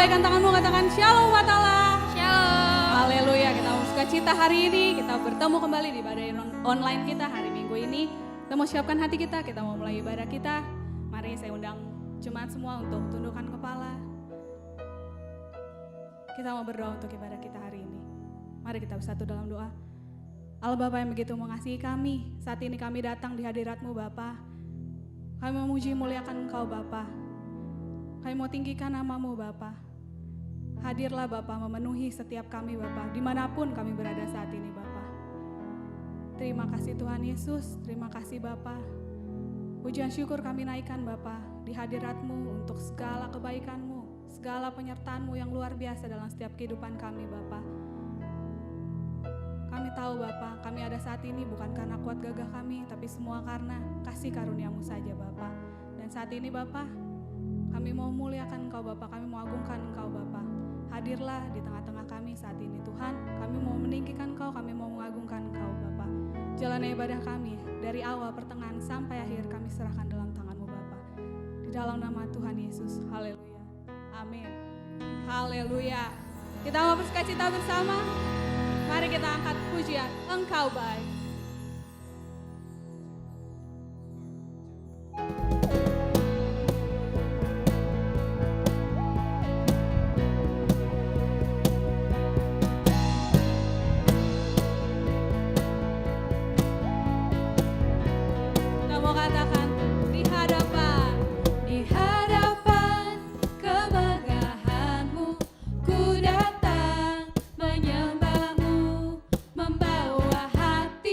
lambaikan tanganmu, katakan Shalom wa ta'ala. Shalom. Haleluya, kita mau sukacita hari ini, kita bertemu kembali di ibadah online kita hari Minggu ini. Kita mau siapkan hati kita mau mulai ibadah kita. Mari saya undang jemaat semua untuk tundukkan kepala. Kita mau berdoa untuk ibadah kita hari ini. Mari kita bersatu dalam doa. Allah Bapa yang begitu mengasihi kami, saat ini kami datang di hadirat-Mu Bapa. Kami memuji muliakan Engkau Bapa. Kami mau tinggikan nama-Mu Bapa. Hadirlah Bapa, memenuhi setiap kami Bapa, dimanapun kami berada saat ini Bapa. Terima kasih Tuhan Yesus, terima kasih Bapa. Pujian syukur kami naikkan Bapa di hadirat-Mu untuk segala kebaikan-Mu, segala penyertaan-Mu yang luar biasa dalam setiap kehidupan kami Bapa. Kami tahu Bapa, kami ada saat ini bukan karena kuat gagah kami, tapi semua karena kasih karunia-Mu saja Bapa. Dan saat ini Bapa, kami mau muliakan Engkau Bapa, kami mau agungkan Engkau Bapa. Hadirlah di tengah-tengah kami saat ini Tuhan, kami mau meninggikan Engkau, kami mau mengagungkan Engkau Bapa. Jalannya ibadah kami, dari awal pertengahan sampai akhir kami serahkan dalam tangan-Mu Bapa. Di dalam nama Tuhan Yesus, haleluya, amin, haleluya. Kita mau bersukacita bersama, mari kita angkat pujian Engkau baik. Membawa hati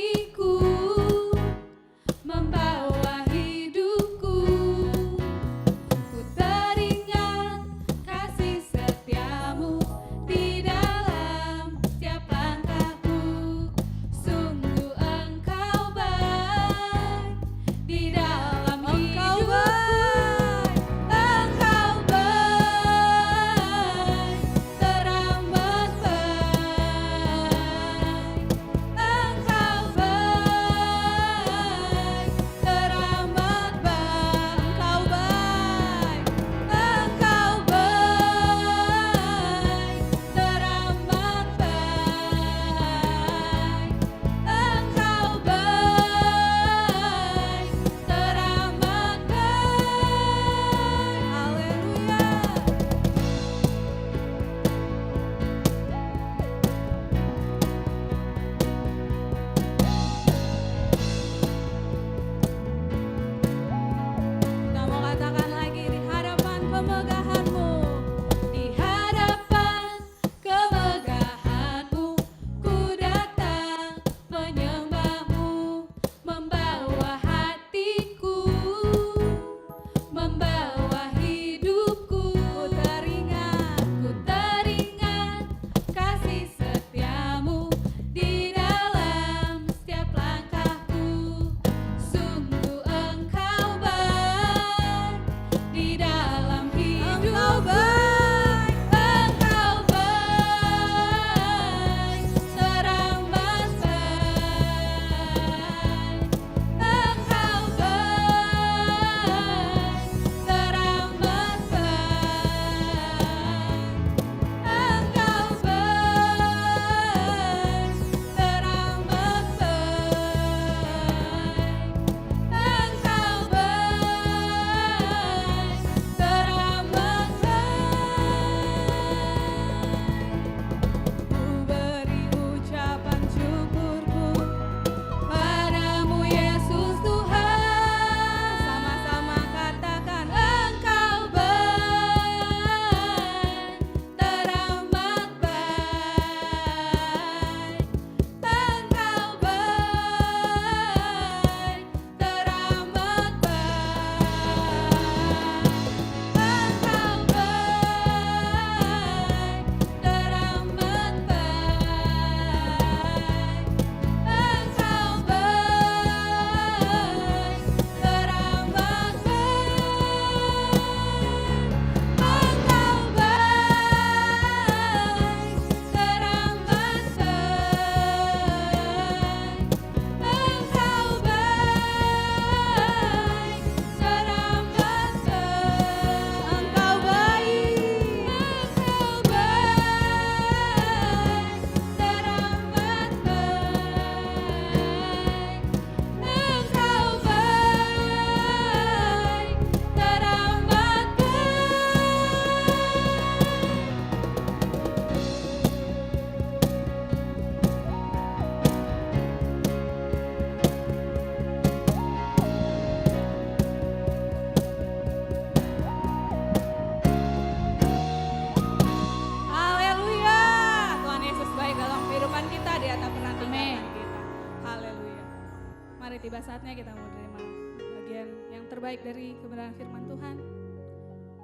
terbaik dari kebenaran firman Tuhan.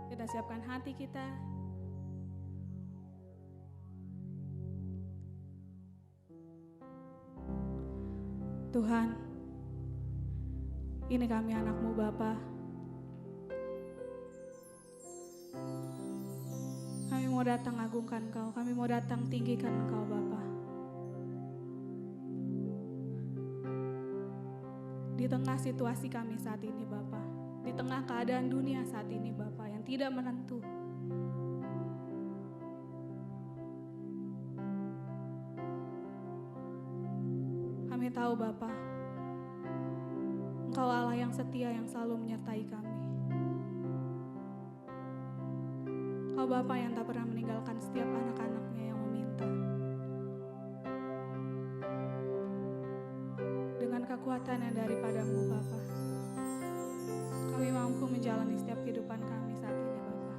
Kita siapkan hati kita. Tuhan, ini kami anak-Mu Bapa. Kami mau datang agungkan Engkau, kami mau datang tinggikan Engkau Bapa. Di tengah situasi kami saat ini Bapa, di tengah keadaan dunia saat ini Bapa yang tidak menentu, kami tahu Bapa, Engkau Allah yang setia yang selalu menyertai kami. Engkau Bapa yang tak pernah meninggalkan setiap anak-anaknya yang meminta. Dengan kekuatan yang daripada-Mu Bapa, kami mampu menjalani setiap kehidupan kami saat ini Bapa.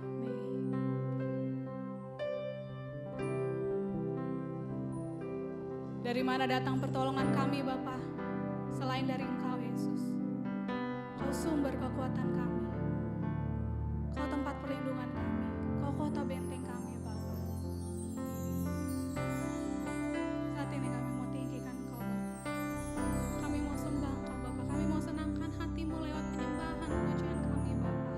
Dari mana datang pertolongan kami Bapa, selain dari Engkau Yesus. Kau sumber kekuatan kami, Kau tempat perlindungan kami, Kau kota benteng kami Bapa. Saat ini kami mau tinggikan Engkau Bapa, kami mau sembah Engkau Bapa, kami mau senangkan hati-Mu lewat penyembahan pujian kami Bapa.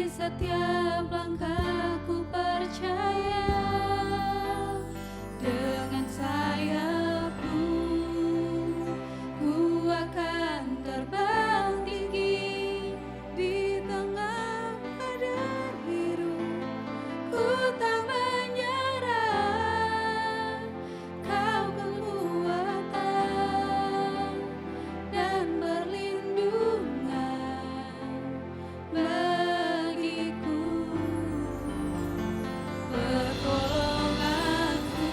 Setiap langkahku percaya, dengan sayap-Mu ku akan terbang tinggi di tengah badai hidup. Ku tak menyerah, Kau kekuatan dan perlindungan bagiku. Pertolonganku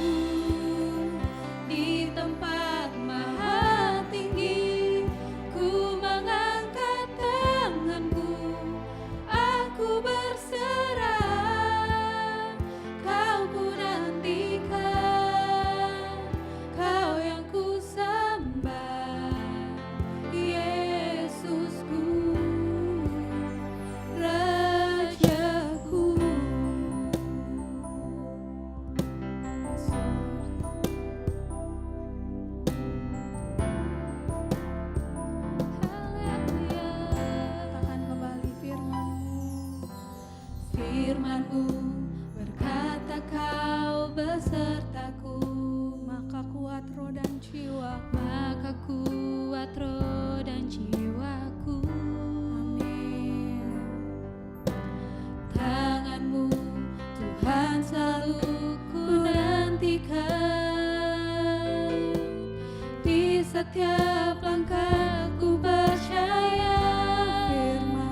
di tempat maha tinggi, ku mengangkat tanganku, aku berserah. Kau ku nantikan, Kau yang ku sembah, Yesusku, Rajaku. Haleluya. Katakan kembali firman-Mu. Firman-Mu berkata, Kau besertaku, Maka kuat roh dan jiwa. maka kuat roh dan jiwaku. Amin. Tangan-Mu Tuhan selalu ku nantikan, di setiap langkahku percaya, Firman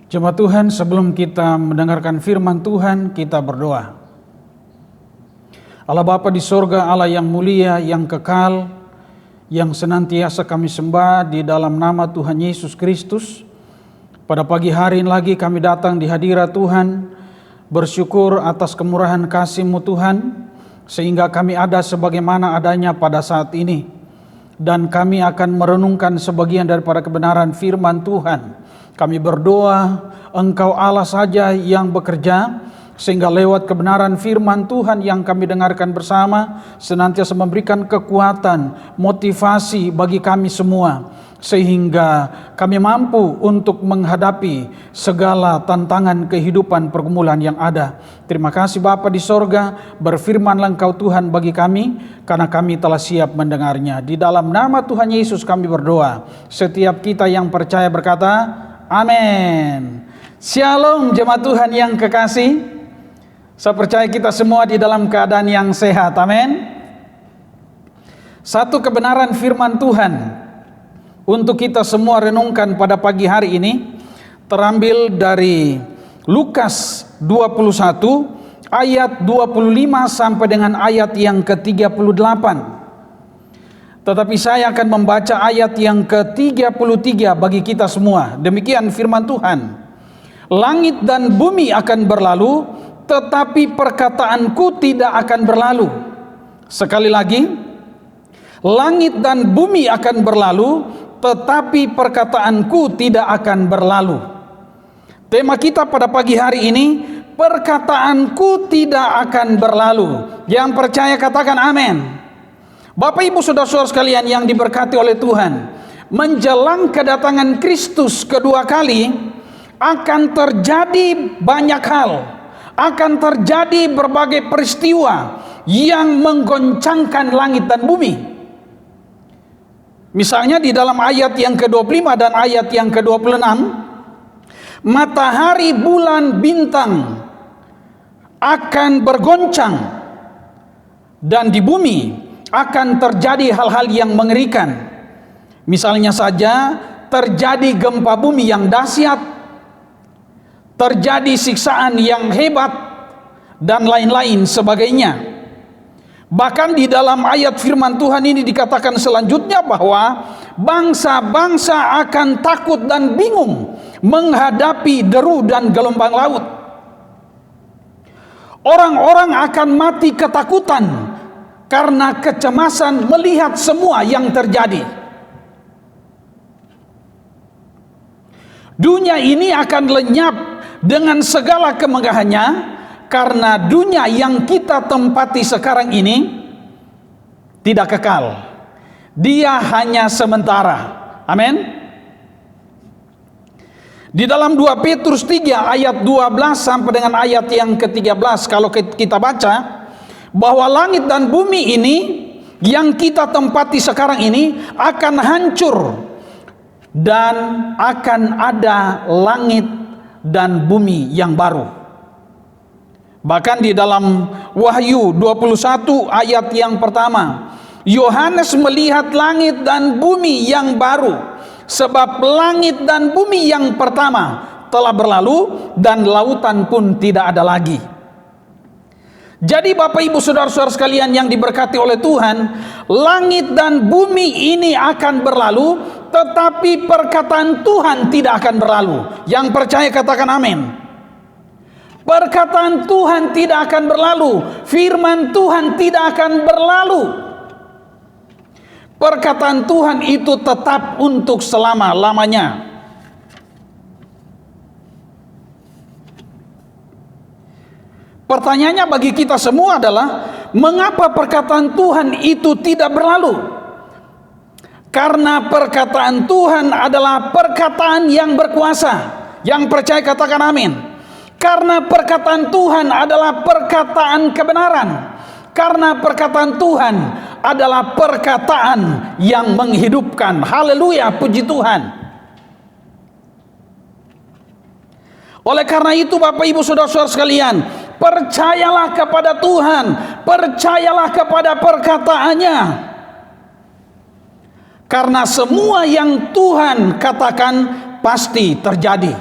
Jemaat Tuhan, sebelum kita mendengarkan firman Tuhan, kita berdoa. Allah Bapa di sorga, Allah yang mulia, yang kekal, yang senantiasa kami sembah di dalam nama Tuhan Yesus Kristus. Pada pagi hari ini lagi kami datang di hadirat Tuhan, bersyukur atas kemurahan kasih-Mu Tuhan, sehingga kami ada sebagaimana adanya pada saat ini. Dan kami akan merenungkan sebagian daripada kebenaran firman Tuhan. Kami berdoa, Engkau Allah saja yang bekerja, sehingga lewat kebenaran firman Tuhan yang kami dengarkan bersama, senantiasa memberikan kekuatan, motivasi bagi kami semua, sehingga kami mampu untuk menghadapi segala tantangan kehidupan pergumulan yang ada. Terima kasih Bapa di sorga, berfirmanlah Engkau Tuhan bagi kami, karena kami telah siap mendengarnya. Di dalam nama Tuhan Yesus kami berdoa. Setiap kita yang percaya berkata, amin. Shalom jemaat Tuhan yang kekasih. Saya percaya kita semua di dalam keadaan yang sehat, amin. Satu kebenaran firman Tuhan untuk kita semua renungkan pada pagi hari ini terambil dari Lukas 21 ayat 25 sampai dengan ayat yang ke-38. Tetapi saya akan membaca ayat yang ke-33 bagi kita semua. Demikian firman Tuhan. Langit dan bumi akan berlalu, tetapi perkataanku tidak akan berlalu. Sekali lagi, langit dan bumi akan berlalu, tetapi perkataanku tidak akan berlalu. Tema kita pada pagi hari ini, perkataanku tidak akan berlalu. Yang percaya katakan amin. Bapak Ibu Saudara-saudara sekalian yang diberkati oleh Tuhan, menjelang kedatangan Kristus kedua kali akan terjadi banyak hal, akan terjadi berbagai peristiwa yang menggoncangkan langit dan bumi. Misalnya di dalam ayat yang ke-25 dan ayat yang ke-26, matahari, bulan, bintang akan bergoncang, dan di bumi akan terjadi hal-hal yang mengerikan. Misalnya saja terjadi gempa bumi yang dahsyat, terjadi siksaan yang hebat, dan lain-lain sebagainya. Bahkan di dalam ayat firman Tuhan ini dikatakan selanjutnya bahwa bangsa-bangsa akan takut dan bingung menghadapi deru dan gelombang laut. Orang-orang akan mati ketakutan karena kecemasan melihat semua yang terjadi. Dunia ini akan lenyap dengan segala kemegahannya, karena dunia yang kita tempati sekarang ini tidak kekal. Dia hanya sementara. Amin. Di dalam 2 Petrus 3 ayat 12 sampai dengan ayat yang ke-13, kalau kita baca, bahwa langit dan bumi ini yang kita tempati sekarang ini akan hancur, dan akan ada langit dan bumi yang baru. Bahkan di dalam Wahyu 21 ayat yang pertama, Yohanes melihat langit dan bumi yang baru, sebab langit dan bumi yang pertama telah berlalu dan lautan pun tidak ada lagi. Jadi Bapak Ibu Saudara-saudara sekalian yang diberkati oleh Tuhan, langit dan bumi ini akan berlalu, tetapi perkataan Tuhan tidak akan berlalu. Yang percaya katakan amin. Perkataan Tuhan tidak akan berlalu, firman Tuhan tidak akan berlalu. Perkataan Tuhan itu tetap untuk selama-lamanya. Pertanyaannya bagi kita semua adalah, mengapa perkataan Tuhan itu tidak berlalu? Karena perkataan Tuhan adalah perkataan yang berkuasa. Yang percaya katakan amin. Karena perkataan Tuhan adalah perkataan kebenaran. Karena perkataan Tuhan adalah perkataan yang menghidupkan. Haleluya, puji Tuhan. Oleh karena itu Bapak Ibu Saudara-saudara sekalian, percayalah kepada Tuhan, percayalah kepada perkataannya. Karena semua yang Tuhan katakan pasti terjadi.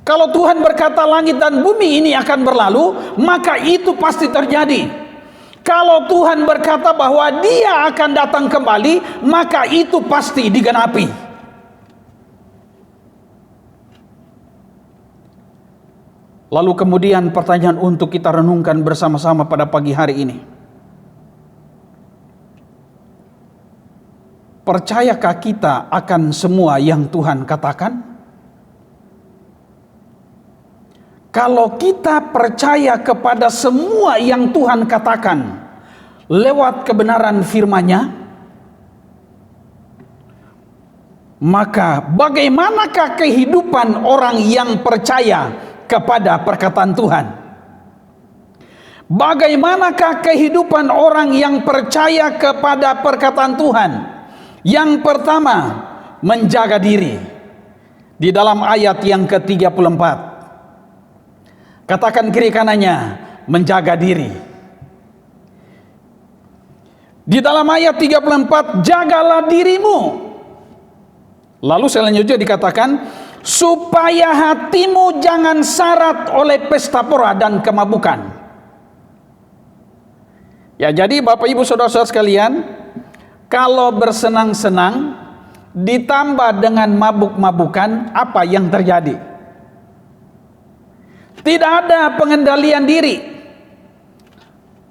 Kalau Tuhan berkata langit dan bumi ini akan berlalu, maka itu pasti terjadi. Kalau Tuhan berkata bahwa Dia akan datang kembali, maka itu pasti digenapi. Lalu kemudian pertanyaan untuk kita renungkan bersama-sama pada pagi hari ini. Percayakah kita akan semua yang Tuhan katakan? Kalau kita percaya kepada semua yang Tuhan katakan lewat kebenaran firman-Nya, maka bagaimanakah kehidupan orang yang percaya kepada perkataan Tuhan? Bagaimanakah kehidupan orang yang percaya kepada perkataan Tuhan? Yang pertama, menjaga diri. Di dalam ayat yang ke-34, katakan kiri kanannya, menjaga diri. Di dalam ayat 34, jagalah dirimu. Lalu selanjutnya dikatakan, supaya hatimu jangan syarat oleh pesta pora dan kemabukan. Ya, jadi Bapak Ibu Saudara-saudara sekalian, kalau bersenang-senang ditambah dengan mabuk-mabukan, apa yang terjadi? Tidak ada pengendalian diri.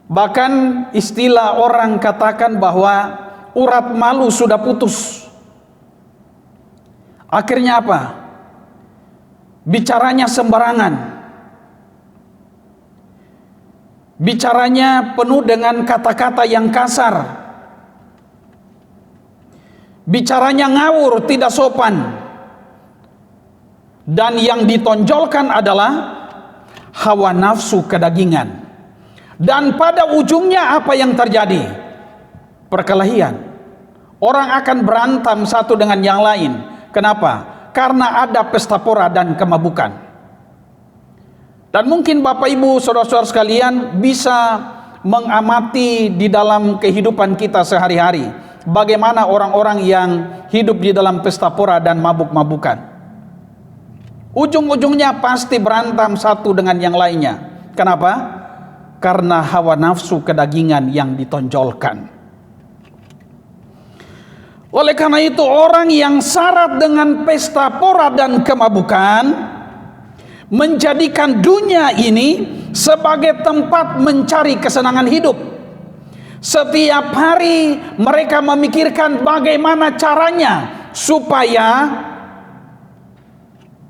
Bahkan istilah orang katakan bahwa urat malu sudah putus. Akhirnya apa? Bicaranya sembarangan. Bicaranya penuh dengan kata-kata yang kasar. Bicaranya ngawur, tidak sopan. Dan yang ditonjolkan adalah hawa nafsu kedagingan. Dan pada ujungnya apa yang terjadi? Perkelahian. Orang akan berantem satu dengan yang lain. Kenapa? Karena ada pesta pora dan kemabukan. Dan mungkin Bapak Ibu Saudara-saudara sekalian bisa mengamati di dalam kehidupan kita sehari-hari, bagaimana orang-orang yang hidup di dalam pesta pora dan mabuk-mabukan. Ujung-ujungnya pasti berantem satu dengan yang lainnya. Kenapa? Karena hawa nafsu kedagingan yang ditonjolkan. Oleh karena itu, orang yang syarat dengan pesta pora dan kemabukan menjadikan dunia ini sebagai tempat mencari kesenangan hidup. Setiap hari mereka memikirkan bagaimana caranya supaya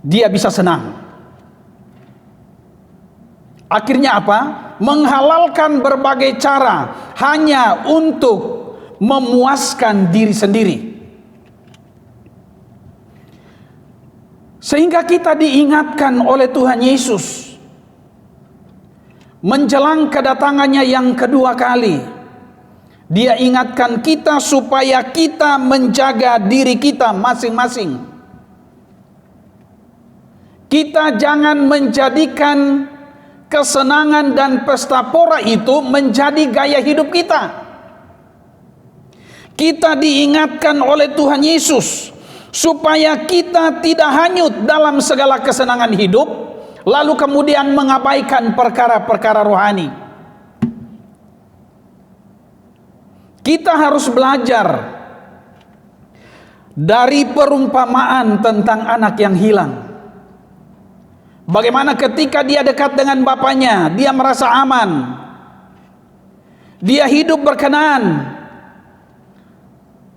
dia bisa senang. Akhirnya apa? Menghalalkan berbagai cara hanya untuk memuaskan diri sendiri. Sehingga kita diingatkan oleh Tuhan Yesus menjelang kedatangannya yang kedua kali. Dia ingatkan kita supaya kita menjaga diri kita masing-masing. Kita jangan menjadikan kesenangan dan pesta pora itu menjadi gaya hidup kita. Kita diingatkan oleh Tuhan Yesus supaya kita tidak hanyut dalam segala kesenangan hidup, lalu kemudian mengabaikan perkara-perkara rohani. Kita harus belajar dari perumpamaan tentang anak yang hilang. Bagaimana ketika dia dekat dengan bapaknya, dia merasa aman. Dia hidup berkenan.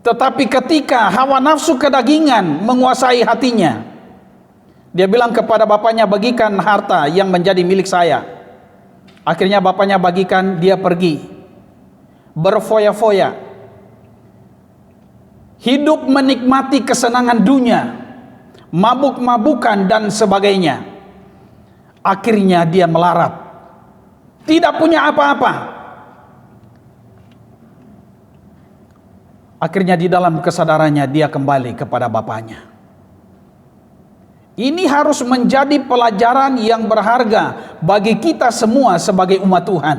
Tetapi ketika hawa nafsu kedagingan menguasai hatinya, dia bilang kepada bapaknya, bagikan harta yang menjadi milik saya. Akhirnya bapaknya bagikan, dia pergi berfoya-foya, hidup menikmati kesenangan dunia, mabuk-mabukan dan sebagainya. Akhirnya dia melarat, tidak punya apa-apa. Akhirnya di dalam kesadarannya dia kembali kepada bapaknya. Ini harus menjadi pelajaran yang berharga bagi kita semua sebagai umat Tuhan.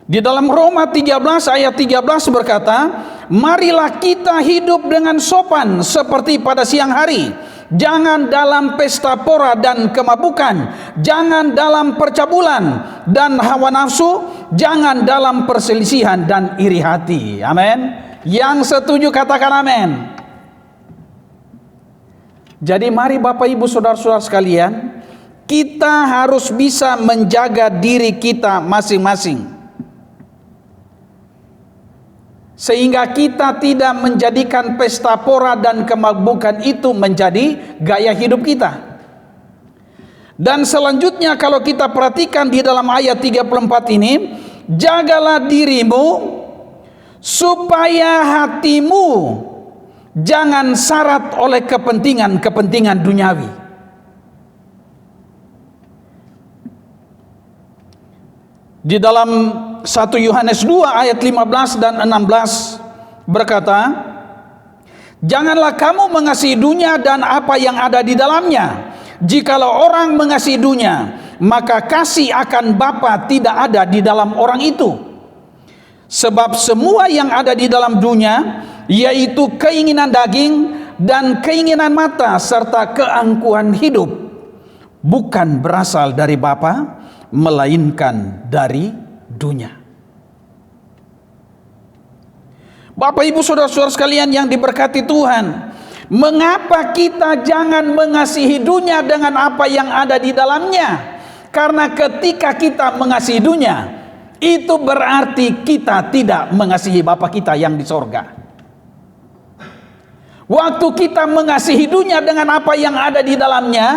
Di dalam Roma 13 ayat 13 berkata, marilah kita hidup dengan sopan seperti pada siang hari. Jangan dalam pesta pora dan kemabukan, jangan dalam percabulan dan hawa nafsu, jangan dalam perselisihan dan iri hati. Amin. Yang setuju katakan amin. Jadi mari Bapak Ibu Saudara-saudara sekalian, kita harus bisa menjaga diri kita masing-masing, sehingga kita tidak menjadikan pesta pora dan kemabukan itu menjadi gaya hidup kita. Dan selanjutnya kalau kita perhatikan di dalam ayat 34 ini, jagalah dirimu supaya hatimu jangan syarat oleh kepentingan-kepentingan duniawi. Di dalam 1 Yohanes 2 ayat 15 dan 16 berkata, janganlah kamu mengasihi dunia dan apa yang ada di dalamnya. Jikalau orang mengasihi dunia, maka kasih akan Bapa tidak ada di dalam orang itu. Sebab semua yang ada di dalam dunia, yaitu keinginan daging dan keinginan mata serta keangkuhan hidup, bukan berasal dari Bapa, melainkan dari dunia. Bapak Ibu Saudara-saudara sekalian yang diberkati Tuhan, mengapa kita jangan mengasihi dunia dengan apa yang ada di dalamnya? Karena ketika kita mengasihi dunia, itu berarti kita tidak mengasihi Bapa kita yang di sorga. Waktu kita mengasihi dunia dengan apa yang ada di dalamnya,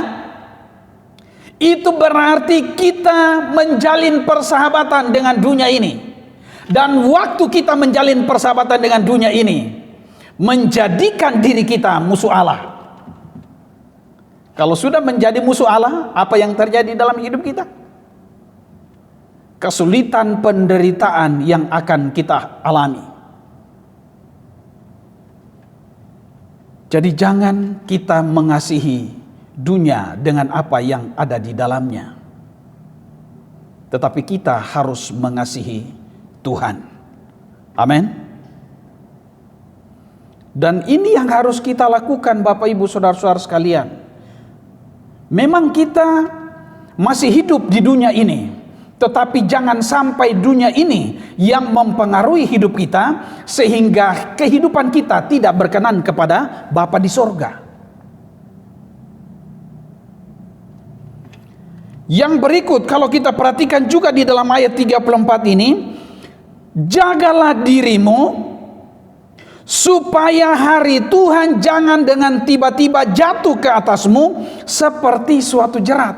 itu berarti kita menjalin persahabatan dengan dunia ini. Dan waktu kita menjalin persahabatan dengan dunia ini, menjadikan diri kita musuh Allah. Kalau sudah menjadi musuh Allah, apa yang terjadi dalam hidup kita? Kesulitan, penderitaan yang akan kita alami. Jadi jangan kita mengasihi dunia dengan apa yang ada di dalamnya, tetapi kita harus mengasihi Tuhan. Amin. Dan ini yang harus kita lakukan Bapak Ibu Saudara-saudara sekalian. Memang kita masih hidup di dunia ini, tetapi jangan sampai dunia ini yang mempengaruhi hidup kita sehingga kehidupan kita tidak berkenan kepada Bapa di sorga. Yang berikut kalau kita perhatikan juga di dalam ayat 34 ini, jagalah dirimu supaya hari Tuhan jangan dengan tiba-tiba jatuh ke atasmu seperti suatu jerat.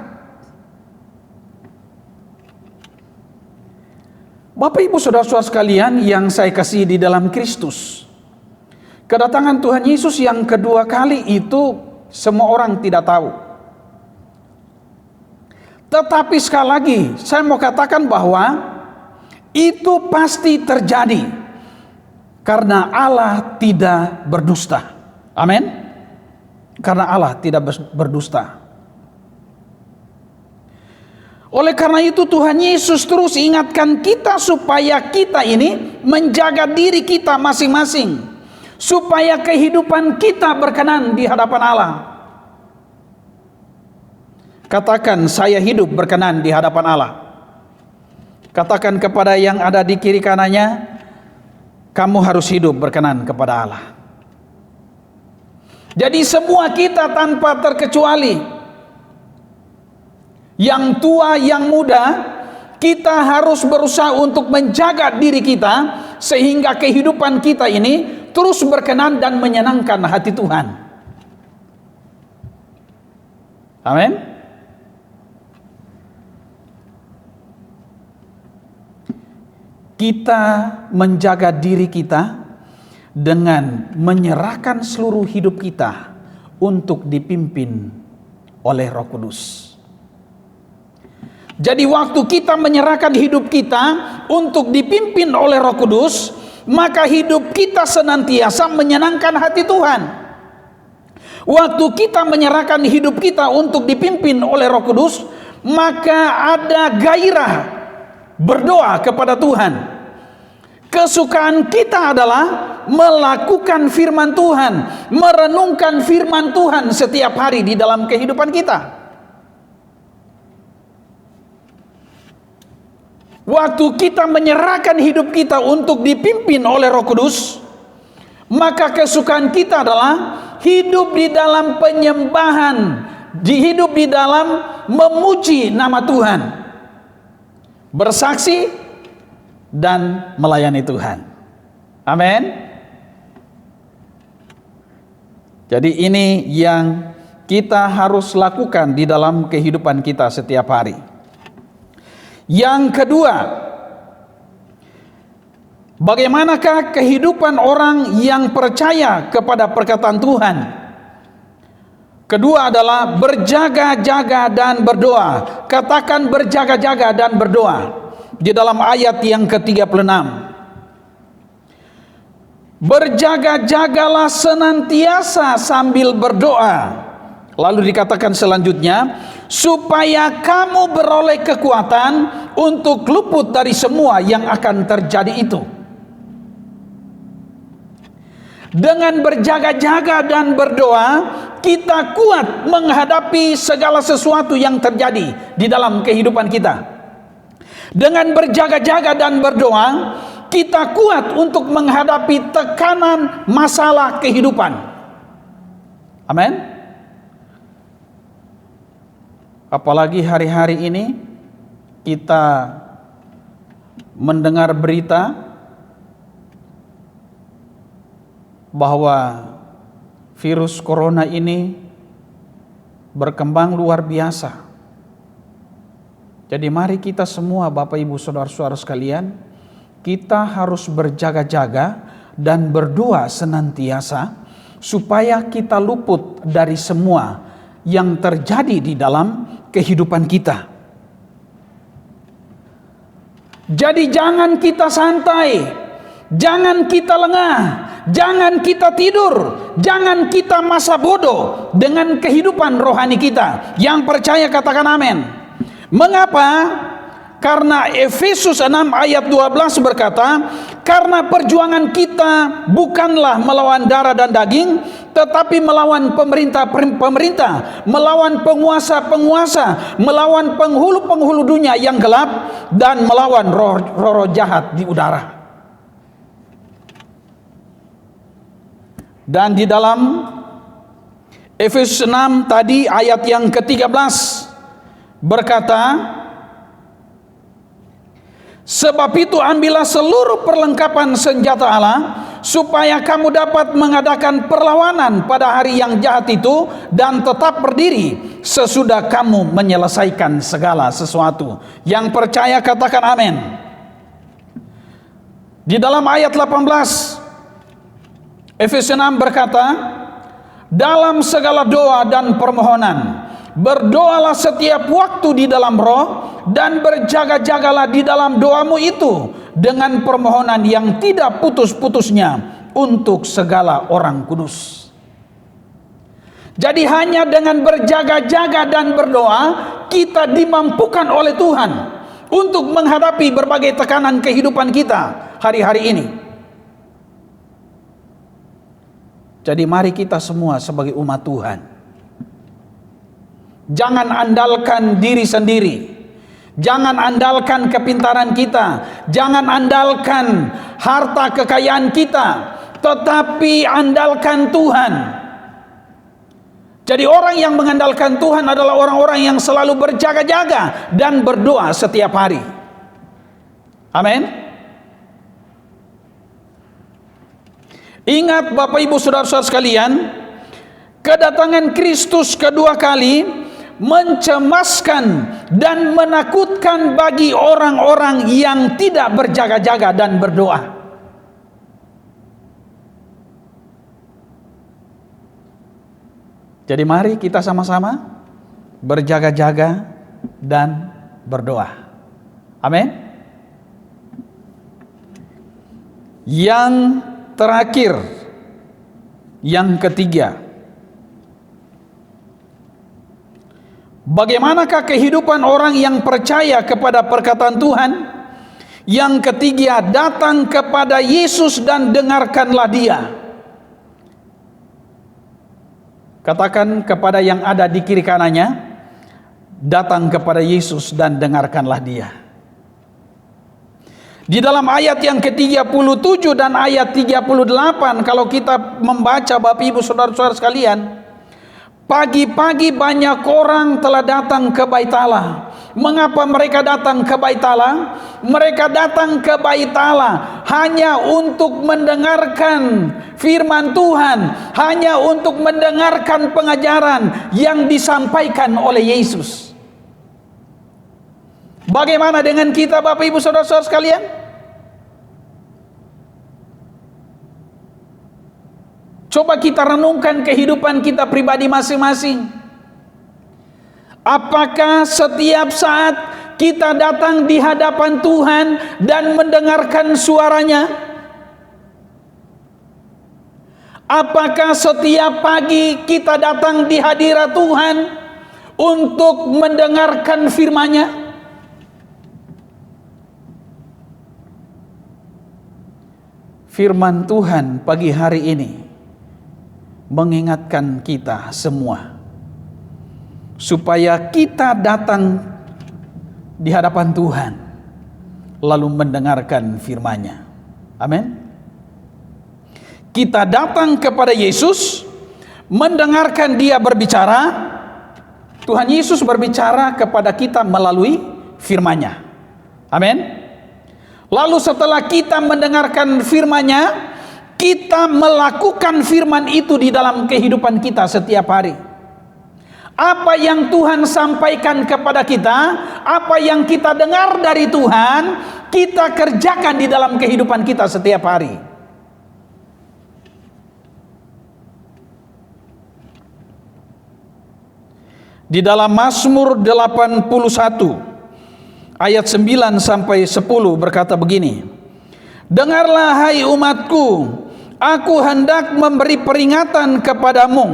Bapak Ibu Saudara-saudara sekalian yang saya kasih di dalam Kristus, kedatangan Tuhan Yesus yang kedua kali itu semua orang tidak tahu. Tetapi sekali lagi saya mau katakan bahwa itu pasti terjadi karena Allah tidak berdusta. Amin. Karena Allah tidak berdusta. Oleh karena itu Tuhan Yesus terus ingatkan kita supaya kita ini menjaga diri kita masing-masing, supaya kehidupan kita berkenan di hadapan Allah. Katakan, saya hidup berkenan di hadapan Allah. Katakan kepada yang ada di kiri kanannya, kamu harus hidup berkenan kepada Allah. Jadi semua kita tanpa terkecuali, yang tua, yang muda, kita harus berusaha untuk menjaga diri kita sehingga kehidupan kita ini terus berkenan dan menyenangkan hati Tuhan. Amin. Kita menjaga diri kita dengan menyerahkan seluruh hidup kita untuk dipimpin oleh Roh Kudus. Jadi waktu kita menyerahkan hidup kita untuk dipimpin oleh Roh Kudus, maka hidup kita senantiasa menyenangkan hati Tuhan. Waktu kita menyerahkan hidup kita untuk dipimpin oleh Roh Kudus, maka ada gairah berdoa kepada Tuhan. Kesukaan kita adalah melakukan firman Tuhan, merenungkan firman Tuhan setiap hari di dalam kehidupan kita. Waktu kita menyerahkan hidup kita untuk dipimpin oleh Roh Kudus, maka kesukaan kita adalah hidup di dalam penyembahan, hidup di dalam memuji nama Tuhan, bersaksi dan melayani Tuhan. Amin. Jadi ini yang kita harus lakukan di dalam kehidupan kita setiap hari. Yang kedua, bagaimanakah kehidupan orang yang percaya kepada perkataan Tuhan? Kedua adalah berjaga-jaga dan berdoa. Katakan berjaga-jaga dan berdoa. Di dalam ayat yang ke-36. Berjaga-jagalah senantiasa sambil berdoa. Lalu dikatakan selanjutnya, supaya kamu beroleh kekuatan untuk luput dari semua yang akan terjadi itu. Dengan berjaga-jaga dan berdoa, kita kuat menghadapi segala sesuatu yang terjadi di dalam kehidupan kita. Dengan berjaga-jaga dan berdoa, kita kuat untuk menghadapi tekanan masalah kehidupan. Amin. Apalagi hari-hari ini kita mendengar berita bahwa virus corona ini berkembang luar biasa. Jadi mari kita semua Bapak Ibu Saudara-saudara sekalian, kita harus berjaga-jaga dan berdoa senantiasa supaya kita luput dari semua yang terjadi di dalam kehidupan kita. Jadi jangan kita santai, jangan kita lengah, jangan kita tidur, jangan kita masa bodoh dengan kehidupan rohani kita. Yang percaya katakan amin. Mengapa? Karena Efesus 6 ayat 12 berkata, karena perjuangan kita bukanlah melawan darah dan daging, tetapi melawan pemerintah-pemerintah, melawan penguasa-penguasa, melawan penghulu-penghulu dunia yang gelap, dan melawan roh-roh jahat di udara. Dan di dalam Efesus 6 tadi ayat yang ke-13 berkata, sebab itu ambillah seluruh perlengkapan senjata Allah, supaya kamu dapat mengadakan perlawanan pada hari yang jahat itu, dan tetap berdiri sesudah kamu menyelesaikan segala sesuatu. Yang percaya katakan amin. Di dalam ayat 18 Efesus 6 berkata, dalam segala doa dan permohonan berdoalah setiap waktu di dalam roh, dan berjaga-jagalah di dalam doamu itu dengan permohonan yang tidak putus-putusnya untuk segala orang kudus. Jadi hanya dengan berjaga-jaga dan berdoa kita dimampukan oleh Tuhan untuk menghadapi berbagai tekanan kehidupan kita hari-hari ini. Jadi mari kita semua sebagai umat Tuhan, jangan andalkan diri sendiri. Jangan andalkan kepintaran kita. Jangan andalkan harta kekayaan kita. Tetapi andalkan Tuhan. Jadi orang yang mengandalkan Tuhan adalah orang-orang yang selalu berjaga-jaga dan berdoa setiap hari. Amin. Ingat Bapak Ibu Saudara-saudara sekalian, kedatangan Kristus kedua kali mencemaskan dan menakutkan bagi orang-orang yang tidak berjaga-jaga dan berdoa. Jadi mari kita sama-sama berjaga-jaga dan berdoa. Amin. Yang terakhir, yang ketiga, bagaimanakah kehidupan orang yang percaya kepada perkataan Tuhan? Yang ketiga, datang kepada Yesus dan dengarkanlah Dia. Katakan kepada yang ada di kiri kanannya, datang kepada Yesus dan dengarkanlah Dia. Di dalam ayat yang ke-37 dan ayat 38, kalau kita membaca Bapak Ibu Saudara-saudara sekalian, pagi-pagi banyak orang telah datang ke Bait Allah. Mengapa mereka datang ke Bait Allah? Mereka datang ke Bait Allah hanya untuk mendengarkan firman Tuhan, hanya untuk mendengarkan pengajaran yang disampaikan oleh Yesus. Bagaimana dengan kita Bapak Ibu Saudara-saudara sekalian? Coba kita renungkan kehidupan kita pribadi masing-masing. Apakah setiap saat kita datang di hadapan Tuhan dan mendengarkan suaranya? Apakah setiap pagi kita datang di hadirat Tuhan untuk mendengarkan firman-Nya? Firman Tuhan pagi hari ini mengingatkan kita semua supaya kita datang di hadapan Tuhan lalu mendengarkan firman-Nya. Amin. Kita datang kepada Yesus, mendengarkan Dia berbicara. Tuhan Yesus berbicara kepada kita melalui firman-Nya. Amin. Lalu setelah kita mendengarkan firman-Nya, kita melakukan firman itu di dalam kehidupan kita setiap hari. Apa yang Tuhan sampaikan kepada kita, apa yang kita dengar dari Tuhan, kita kerjakan di dalam kehidupan kita setiap hari. Di dalam Mazmur 81 ayat 9 sampai 10 berkata begini, dengarlah hai umatku, aku hendak memberi peringatan kepadamu,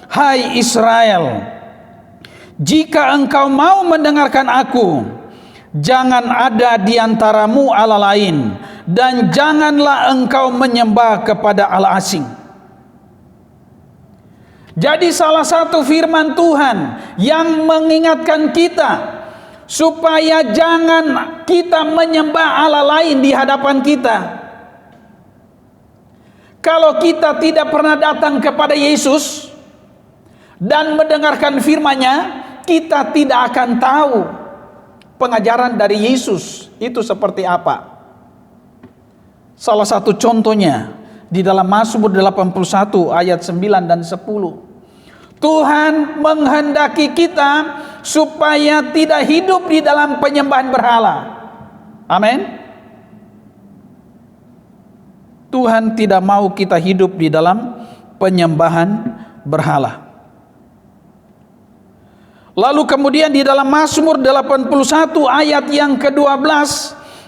hai Israel. Jika engkau mau mendengarkan aku, jangan ada di antaramu Allah lain, dan janganlah engkau menyembah kepada Allah asing. Jadi salah satu firman Tuhan yang mengingatkan kita supaya jangan kita menyembah Allah lain di hadapan kita. Kalau kita tidak pernah datang kepada Yesus dan mendengarkan firman-Nya, kita tidak akan tahu pengajaran dari Yesus itu seperti apa. Salah satu contohnya di dalam Mazmur 81 ayat 9 dan 10. Tuhan menghendaki kita supaya tidak hidup di dalam penyembahan berhala. Amin. Tuhan tidak mau kita hidup di dalam penyembahan berhala. Lalu kemudian di dalam Mazmur 81 ayat yang ke-12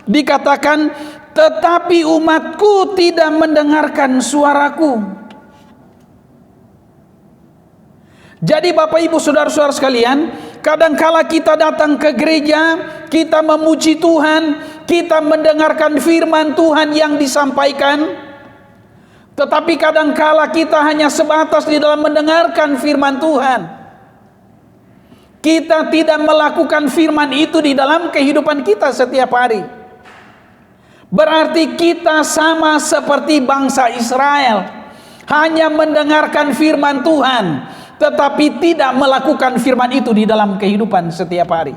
dikatakan, tetapi umatku tidak mendengarkan suaraku. Jadi Bapak Ibu Saudara-saudara sekalian, kadangkala kita datang ke gereja, kita memuji Tuhan, kita mendengarkan firman Tuhan yang disampaikan, tetapi kadangkala kita hanya sebatas di dalam mendengarkan firman Tuhan. Kita tidak melakukan firman itu di dalam kehidupan kita setiap hari. Berarti kita sama seperti bangsa Israel, hanya mendengarkan firman Tuhan, tetapi tidak melakukan firman itu di dalam kehidupan setiap hari.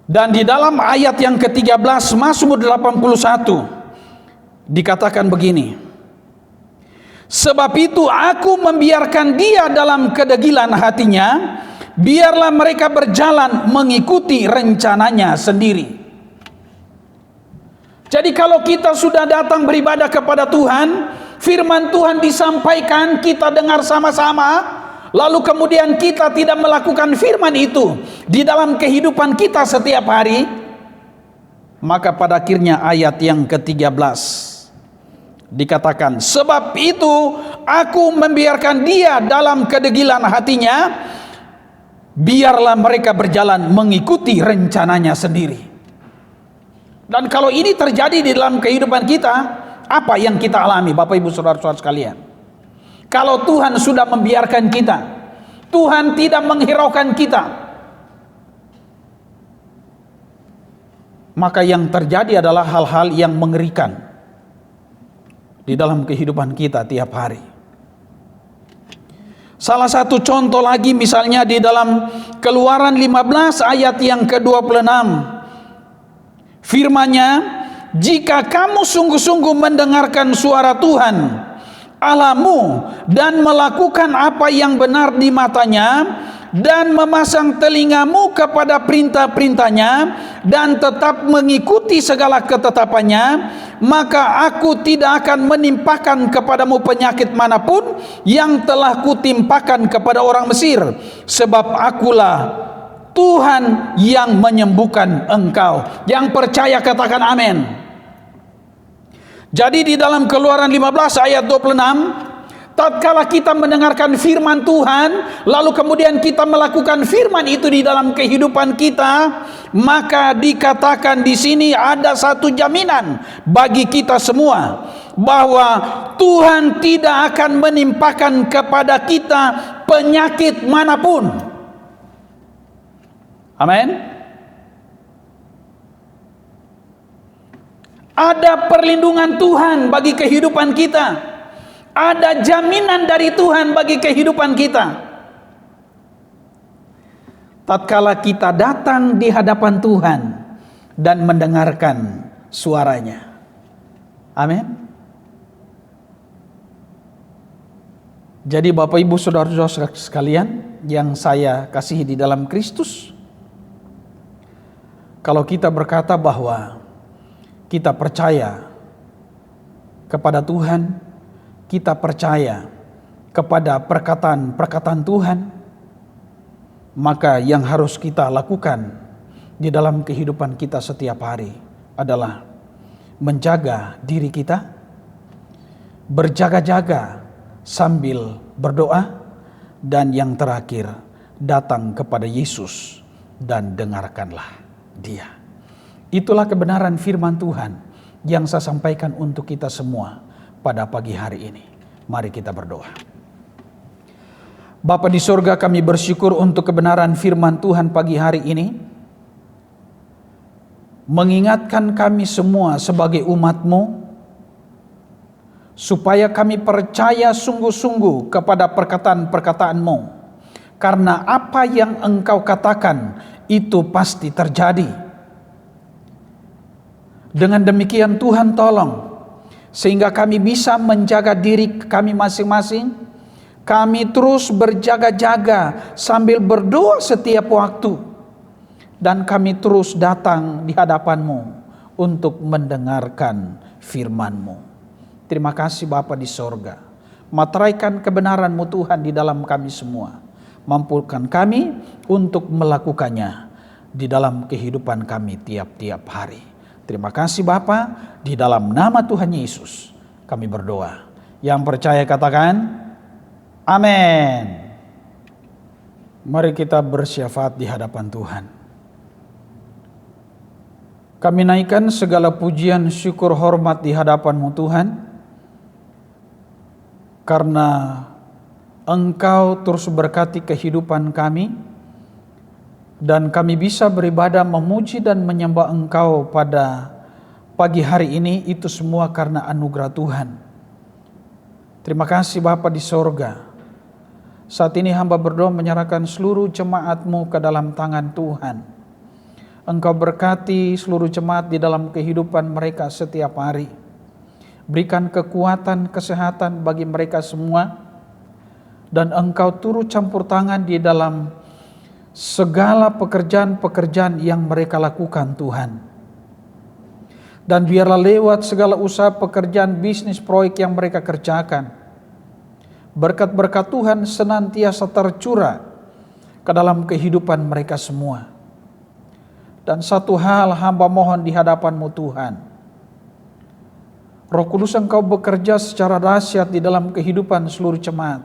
Dan di dalam ayat yang ke-13 Mazmur 81 dikatakan begini, sebab itu aku membiarkan dia dalam kedegilan hatinya, biarlah mereka berjalan mengikuti rencananya sendiri. Jadi kalau kita sudah datang beribadah kepada Tuhan, firman Tuhan disampaikan, kita dengar sama-sama, lalu kemudian kita tidak melakukan firman itu di dalam kehidupan kita setiap hari, maka pada akhirnya ayat yang ke-13 dikatakan, sebab itu aku membiarkan dia dalam kedegilan hatinya, biarlah mereka berjalan mengikuti rencananya sendiri. Dan kalau ini terjadi di dalam kehidupan kita, apa yang kita alami Bapak Ibu Saudara-saudara sekalian? Kalau Tuhan sudah membiarkan kita, Tuhan tidak menghiraukan kita, maka yang terjadi adalah hal-hal yang mengerikan di dalam kehidupan kita tiap hari. Salah satu contoh lagi misalnya di dalam Keluaran 15 ayat yang ke-26. Firman-Nya, jika kamu sungguh-sungguh mendengarkan suara Tuhan Allahmu dan melakukan apa yang benar di matanya dan memasang telingamu kepada perintah-perintahnya dan tetap mengikuti segala ketetapannya, maka aku tidak akan menimpakan kepadamu penyakit manapun yang telah kutimpakan kepada orang Mesir, sebab akulah Tuhan yang menyembuhkan engkau. Yang percaya katakan amin. Jadi di dalam Keluaran 15 ayat 26, tatkala kita mendengarkan firman Tuhan, lalu kemudian kita melakukan firman itu di dalam kehidupan kita, maka dikatakan di sini ada satu jaminan bagi kita semua bahwa Tuhan tidak akan menimpakan kepada kita penyakit manapun. Amin. Ada perlindungan Tuhan bagi kehidupan kita. Ada jaminan dari Tuhan bagi kehidupan kita. Tatkala kita datang di hadapan Tuhan dan mendengarkan suaranya. Amin. Jadi Bapak Ibu Saudara-saudara sekalian yang saya kasihi di dalam Kristus, kalau kita berkata bahwa kita percaya kepada Tuhan, kita percaya kepada perkataan-perkataan Tuhan, maka yang harus kita lakukan di dalam kehidupan kita setiap hari adalah menjaga diri kita, berjaga-jaga sambil berdoa, dan yang terakhir datang kepada Yesus dan dengarkanlah Dia. Itulah kebenaran firman Tuhan yang saya sampaikan untuk kita semua pada pagi hari ini. Mari kita berdoa. Bapa di surga, kami bersyukur untuk kebenaran firman Tuhan pagi hari ini. Mengingatkan kami semua sebagai umat-Mu, supaya kami percaya sungguh-sungguh kepada perkataan-perkataan-Mu. Karena apa yang Engkau katakan itu pasti terjadi. Dengan demikian Tuhan tolong, sehingga kami bisa menjaga diri kami masing-masing. Kami terus berjaga-jaga sambil berdoa setiap waktu. Dan kami terus datang di hadapan-Mu untuk mendengarkan firman-Mu. Terima kasih Bapa di sorga. Materaikan kebenaran-Mu Tuhan di dalam kami semua. Mampukan kami untuk melakukannya di dalam kehidupan kami tiap-tiap hari. Terima kasih Bapa, di dalam nama Tuhan Yesus kami berdoa. Yang percaya katakan amin. Mari kita bersyafaat di hadapan Tuhan. Kami naikkan segala pujian, syukur, hormat di hadapan-Mu Tuhan, karena Engkau terus berkati kehidupan kami, dan kami bisa beribadah, memuji dan menyembah Engkau pada pagi hari ini. Itu semua karena anugerah Tuhan. Terima kasih Bapa di sorga. Saat ini hamba berdoa menyerahkan seluruh jemaat-Mu ke dalam tangan Tuhan. Engkau berkati seluruh jemaat di dalam kehidupan mereka setiap hari. Berikan kekuatan, kesehatan bagi mereka semua. Dan Engkau turut campur tangan di dalam segala pekerjaan-pekerjaan yang mereka lakukan Tuhan. Dan biarlah lewat segala usaha pekerjaan, bisnis, proyek yang mereka kerjakan, berkat-berkat Tuhan senantiasa tercurah ke dalam kehidupan mereka semua. Dan satu hal hamba mohon di hadapan-Mu Tuhan, Roh Kudus Engkau bekerja secara dahsyat di dalam kehidupan seluruh jemaat,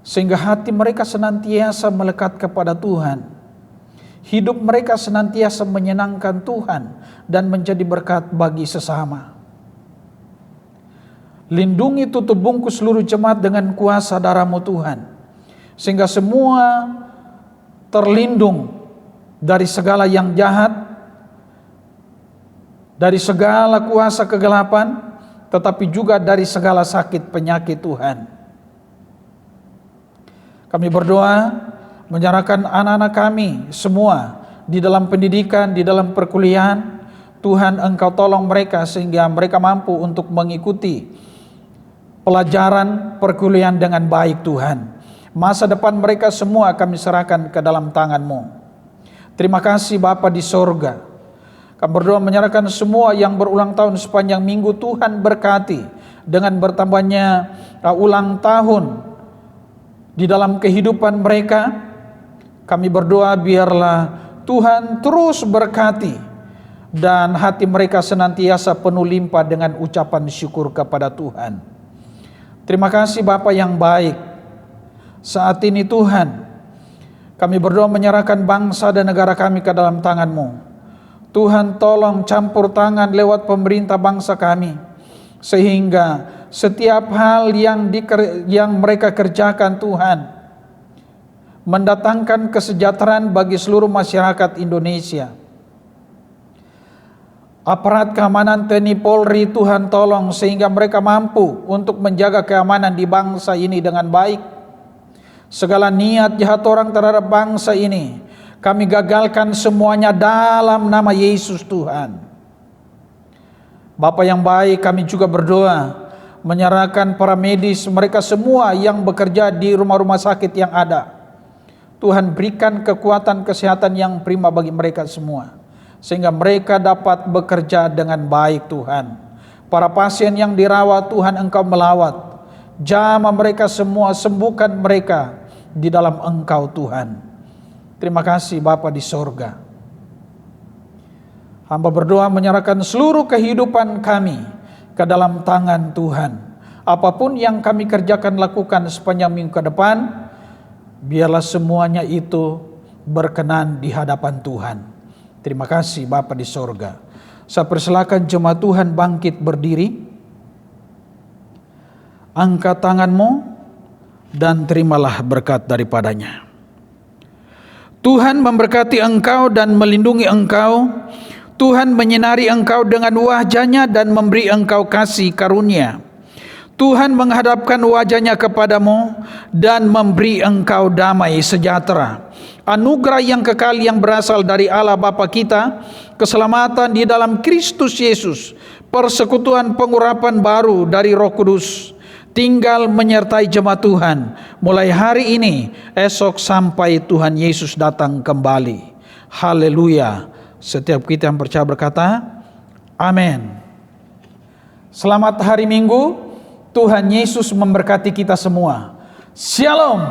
sehingga hati mereka senantiasa melekat kepada Tuhan. Hidup mereka senantiasa menyenangkan Tuhan dan menjadi berkat bagi sesama. Lindungi tutup bungkus seluruh jemaat dengan kuasa darah-Mu Tuhan, sehingga semua terlindung dari segala yang jahat, dari segala kuasa kegelapan, tetapi juga dari segala sakit penyakit Tuhan. Kami berdoa menyerahkan anak-anak kami semua di dalam pendidikan, di dalam perkuliahan. Tuhan, Engkau tolong mereka sehingga mereka mampu untuk mengikuti pelajaran perkuliahan dengan baik Tuhan. Masa depan mereka semua kami serahkan ke dalam tangan-Mu. Terima kasih Bapa di sorga. Kami berdoa menyerahkan semua yang berulang tahun sepanjang minggu. Tuhan berkati dengan bertambahnya ulang tahun di dalam kehidupan mereka. Kami berdoa biarlah Tuhan terus berkati dan hati mereka senantiasa penuh limpah dengan ucapan syukur kepada Tuhan. Terima kasih Bapa yang baik. Saat ini Tuhan, kami berdoa menyerahkan bangsa dan negara kami ke dalam tangan-Mu. Tuhan tolong campur tangan lewat pemerintah bangsa kami, sehingga setiap hal yang mereka kerjakan Tuhan, mendatangkan kesejahteraan bagi seluruh masyarakat Indonesia. Aparat keamanan TNI Polri Tuhan tolong sehingga mereka mampu untuk menjaga keamanan di bangsa ini dengan baik. Segala niat jahat orang terhadap bangsa ini kami gagalkan semuanya dalam nama Yesus Tuhan. Bapa yang baik, kami juga berdoa menyerahkan para medis mereka semua yang bekerja di rumah-rumah sakit yang ada. Tuhan berikan kekuatan kesehatan yang prima bagi mereka semua, sehingga mereka dapat bekerja dengan baik Tuhan. Para pasien yang dirawat Tuhan Engkau melawat. Jamah mereka semua, sembuhkan mereka di dalam Engkau Tuhan. Terima kasih Bapa di sorga. Hamba berdoa menyerahkan seluruh kehidupan kami ke dalam tangan Tuhan. Apapun yang kami kerjakan lakukan sepanjang minggu ke depan, biarlah semuanya itu berkenan di hadapan Tuhan. Terima kasih Bapa di sorga. Saya persilakan jemaat Tuhan bangkit berdiri. Angkat tanganmu dan terimalah berkat daripadanya. Tuhan memberkati engkau dan melindungi engkau. Tuhan menyinari engkau dengan wajah-Nya dan memberi engkau kasih karunia. Tuhan menghadapkan wajah-Nya kepadamu dan memberi engkau damai sejahtera. Anugerah yang kekal yang berasal dari Allah Bapa kita, keselamatan di dalam Kristus Yesus, persekutuan pengurapan baru dari Roh Kudus, tinggal menyertai jemaat Tuhan mulai hari ini, esok sampai Tuhan Yesus datang kembali. Haleluya. Setiap kita yang percaya berkata, amin. Selamat hari Minggu. Tuhan Yesus memberkati kita semua. Shalom.